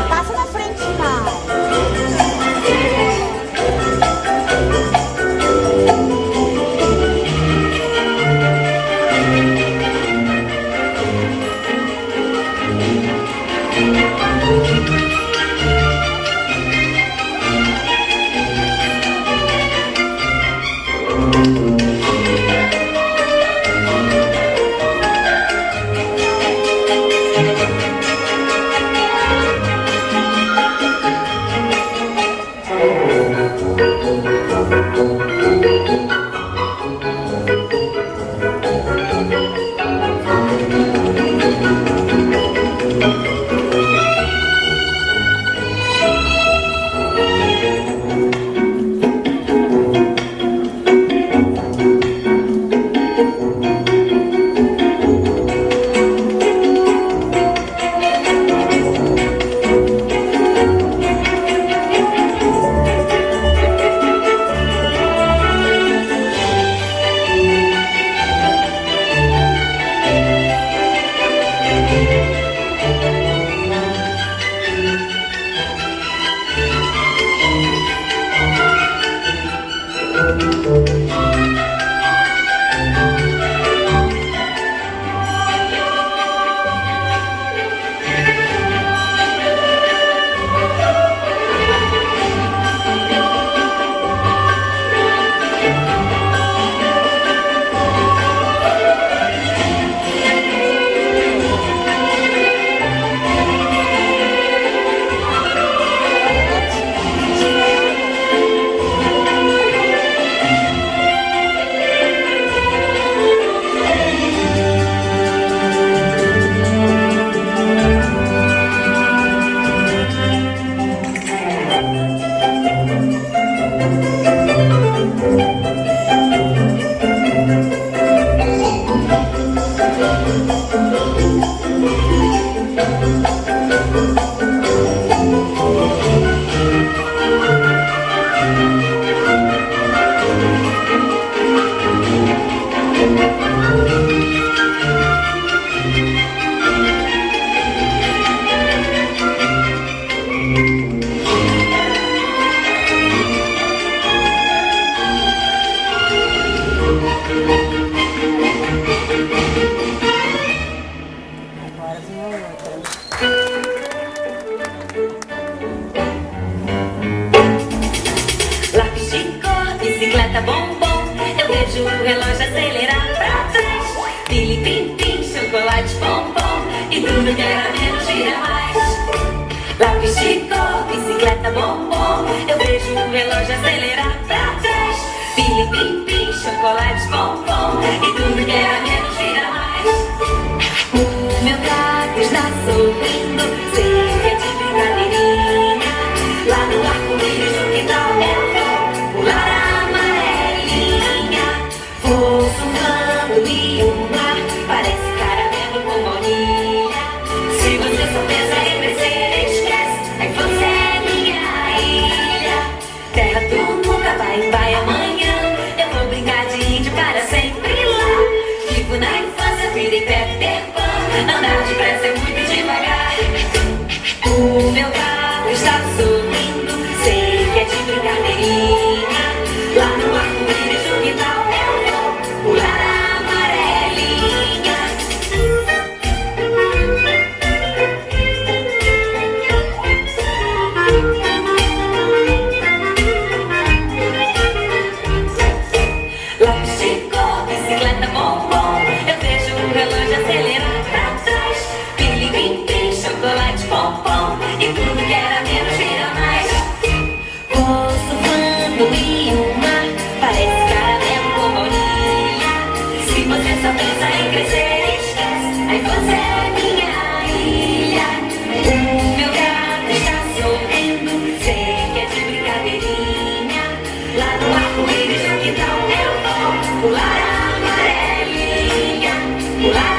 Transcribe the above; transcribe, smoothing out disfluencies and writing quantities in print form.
Passa na frente, não. Agora vem a outra. Lápis de cor, bicicleta, bombom. Eu vejo o relógio acelerar pra trás. Pili, pim, pim, chocolate, bombom. E tudo que era menos gira mais. Lápis de cor, bicicleta, bombom. Eu vejo o relógio acelerar pra trás. Pili, pim, pim, chocolate, bombom. E tudo que era menos gira mais. O meu gato está sorrindo, sei que é de brincadeirinha. Lá no arco-íris no quintal eu vou pular a amarelinha. Vou zoando e o mar parece caramelo com baunilha. Se você só pensa em crescer, esquece, a infância é minha ilha. Terra tu nunca vai amanhã. Eu vou brincar de índio para sempre lá. Fico na infância, virei Peter Pan. Andar depressa é muito devagar. O meu gato está sorrindo, sei que é de brincadeirinha. Lá no arco-íris no quintal eu vou pular a amarelinha. Lápis de cor, bicicleta, bombom. Eu vejo o relógio acelerar pra trás. Pili, pim, pim, chocolate, bombom. E tudo que era menos vira mais. Vou surfando e o mar parece caramelo com baunilha. Se você só pensa em crescer, esquece, a infância é minha ilha. O meu gato está sorrindo, sei que é de brincadeirinha. Lá no arco-íris no quintal eu vou pular a amarelinha. Pular